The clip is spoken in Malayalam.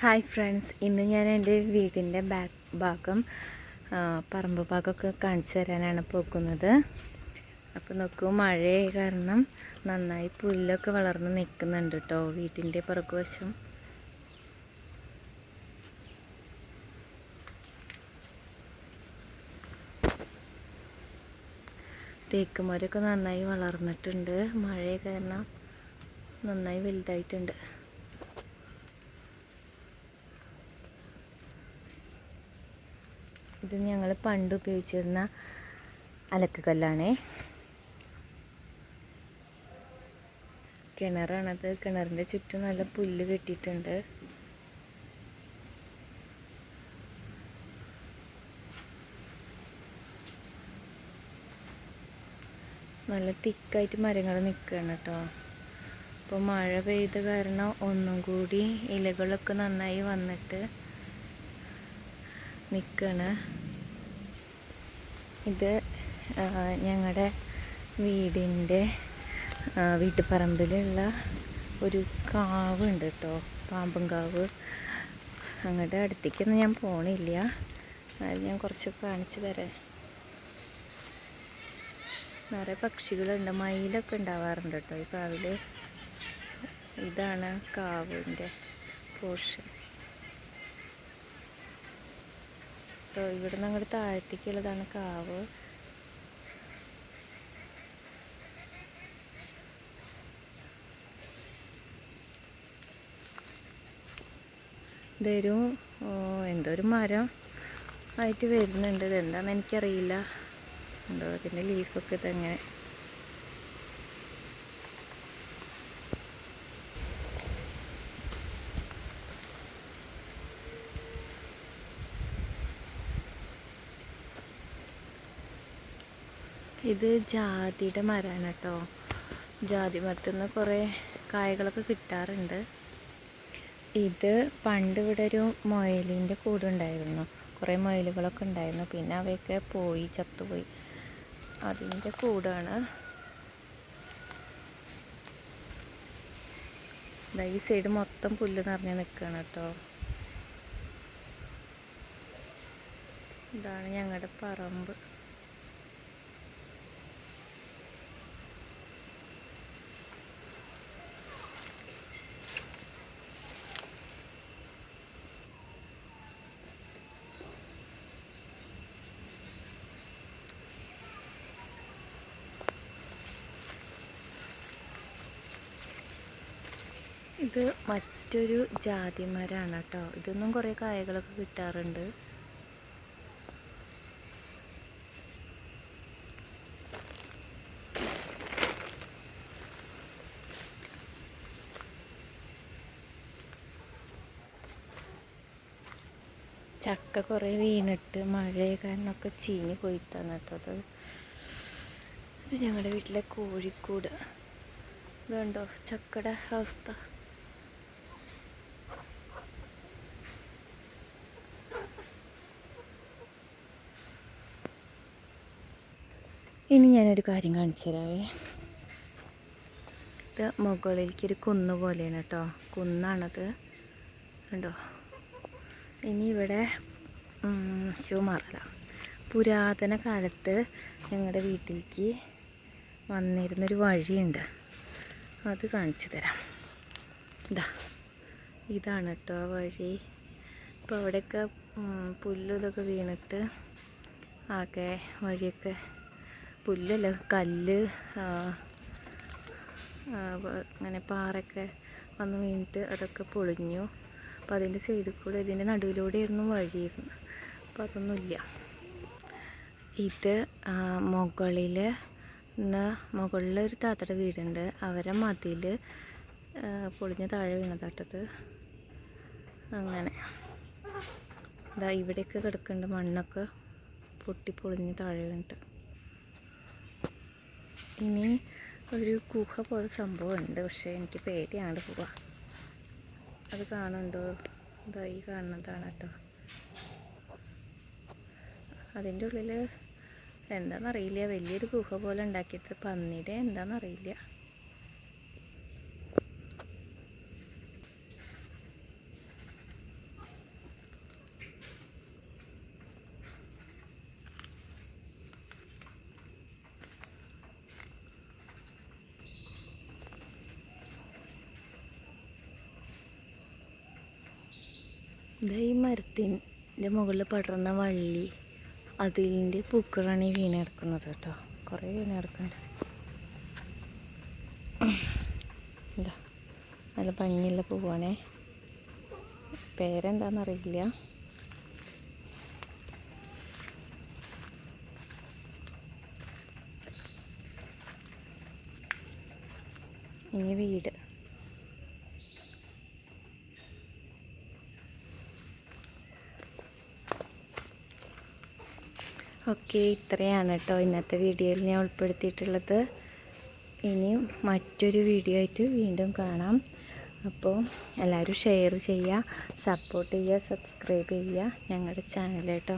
ഹായ് ഫ്രണ്ട്സ്, ഇന്ന് ഞാൻ എൻ്റെ വീടിൻ്റെ ഭാഗം പറമ്പ് ഭാഗമൊക്കെ കാണിച്ചു തരാനാണ് പോകുന്നത്. അപ്പോൾ നോക്കൂ, മഴയായ കാരണം നന്നായി പുല്ലൊക്കെ വളർന്ന് നിൽക്കുന്നുണ്ട് കേട്ടോ വീട്ടിൻ്റെ പുറകുവശം. തേക്കുമരമൊക്കെ നന്നായി വളർന്നിട്ടുണ്ട്. മഴയായ കാരണം നന്നായി വലുതായിട്ടുണ്ട്. ഇത് ഞങ്ങൾ പണ്ട് ഉപയോഗിച്ചിരുന്ന അലക്കുകല്ലാണേ. കിണറാണത്. കിണറിൻ്റെ ചുറ്റും നല്ല പുല്ല് കെട്ടിയിട്ടുണ്ട്. നല്ല തിക്കായിട്ട് മരങ്ങൾ നിൽക്കുകയാണ് കേട്ടോ. അപ്പോൾ മഴ പെയ്ത കാരണം ഒന്നും കൂടി ഇലകളൊക്കെ നന്നായി വന്നിട്ട് നിൽക്കുകയാണ്. ഇത് ഞങ്ങളുടെ വീടിൻ്റെ വീട്ടുപറമ്പിലുള്ള ഒരു കാവ് ഉണ്ട് കേട്ടോ, പാമ്പും കാവ്. അങ്ങോട്ട് അടുത്തേക്കൊന്നും ഞാൻ പോണില്ല, അത് ഞാൻ കുറച്ച് കാണിച്ചു തരാം. നിറയെ പക്ഷികളുണ്ട്, മയിലൊക്കെ ഉണ്ടാവാറുണ്ട് കേട്ടോ ഈ കാവിൽ. ഇതാണ് കാവിൻ്റെ പോർഷൻ. ഇവിടെ നിന്ന് അങ്ങോട്ട് താഴത്തേക്കുള്ളതാണ് കാവ്. ഇതൊരു എന്തോ ഒരു മരം ആയിട്ട് വരുന്നുണ്ട്. ഇതെന്താണെന്ന് എനിക്കറിയില്ല. എന്തോ അതിൻ്റെ ലീഫൊക്കെ ഇതെങ്ങനെ. ഇത് ജാതിയുടെ മരമാണ് കേട്ടോ. ജാതി മരത്തിൽ നിന്ന് കുറേ കായകളൊക്കെ കിട്ടാറുണ്ട്. ഇത് പണ്ട് ഇവിടെ ഒരു മുയലിൻ്റെ കൂടുണ്ടായിരുന്നു. കുറേ മുയലുകളൊക്കെ ഉണ്ടായിരുന്നു. പിന്നെ അവയൊക്കെ പോയി, ചത്തുപോയി. അതിൻ്റെ കൂടാണ്. ഈ സൈഡ് മൊത്തം പുല്ല് നിറഞ്ഞ് നിൽക്കുകയാണ് കേട്ടോ. ഇതാണ് ഞങ്ങളുടെ പറമ്പ്. ഇത് മറ്റൊരു ജാതി മരമാണ് കേട്ടോ. ഇതൊന്നും കുറേ കായകളൊക്കെ കിട്ടാറുണ്ട്. ചക്ക കുറേ വീണിട്ട് മഴയെ കാരണമൊക്കെ ചീഞ്ഞ് പോയിട്ടാണ് കേട്ടോ. ഇത് ഞങ്ങളുടെ വീട്ടിലെ കോഴിക്കൂട്. ഇതുണ്ടോ ചക്കയുടെ അവസ്ഥ. ഇനി ഞാനൊരു കാര്യം കാണിച്ചു തരാവേ. ഇത് മുകളിലേക്കൊരു കുന്ന് പോലെയാണ് കേട്ടോ. കുന്നാണത്, കണ്ടോ. ഇനി ഇവിടെ മാറല. പുരാതന കാലത്ത് ഞങ്ങളുടെ വീട്ടിലേക്ക് വന്നിരുന്നൊരു വഴിയുണ്ട്, അത് കാണിച്ചു തരാം. ഇതാണ് കേട്ടോ വഴി. ഇപ്പോൾ അവിടെയൊക്കെ പുല്ലും ഇതൊക്കെ വീണിട്ട് ആകെ വഴിയൊക്കെ പുല്ലല്ല, കല്ല് അങ്ങനെ പാറയൊക്കെ വന്ന് വീണിട്ട് അതൊക്കെ പൊളിഞ്ഞു. അപ്പോൾ അതിൻ്റെ സൈഡിൽ കൂടെ, ഇതിൻ്റെ നടുവിലൂടെയായിരുന്നു വഴിയിരുന്നു. അപ്പോൾ അതൊന്നുമില്ല. ഇത് മുകളിലൊരു താത്തയുടെ വീടുണ്ട്. അവരെ മതിൽ പൊളിഞ്ഞ് താഴെ വീണതാട്ടത്. അങ്ങനെ ഇവിടെയൊക്കെ കിടക്കുന്നുണ്ട്, മണ്ണൊക്കെ പൊട്ടിപ്പൊളിഞ്ഞ് താഴെ വീണിട്ട്. ഇനി ഒരു ഗുഹ പോലെ സംഭവമുണ്ട്, പക്ഷേ എനിക്ക് പേടിയാണ് പോവുക. അത് കാണുന്നുണ്ടോ? ഈ കാണുന്നതാണ് കേട്ടോ. അതിൻ്റെ ഉള്ളിൽ എന്താണെന്നറിയില്ല, വലിയൊരു ഗുഹ പോലെ ഉണ്ടാക്കിയിട്ട്. പന്നിയുടെ എന്താണെന്നറിയില്ല. ഇത് ഈ മരത്തിൻ്റെ മുകളിൽ പടർന്ന വള്ളി അതിൻ്റെ പൂക്കളാണ് ഈ വീണ് കിടക്കുന്നത് കേട്ടോ. കുറേ വീണ് കിടക്കുന്നുണ്ട്. എന്താ നല്ല ഭംഗിയുള്ള പൂവാണേ. പേരെന്താണെന്നറിയില്ല. ഇനി വീട്. ഓക്കെ, ഇത്രയാണ് കേട്ടോ ഇന്നത്തെ വീഡിയോയിൽ ഞാൻ ഉൾപ്പെടുത്തിയിട്ടുള്ളത്. ഇനിയും മറ്റൊരു വീഡിയോ ആയിട്ട് വീണ്ടും കാണാം. അപ്പോൾ എല്ലാവരും ഷെയർ ചെയ്യുക, സപ്പോർട്ട് ചെയ്യുക, സബ്സ്ക്രൈബ് ചെയ്യുക ഞങ്ങളുടെ ചാനൽ കേട്ടോ.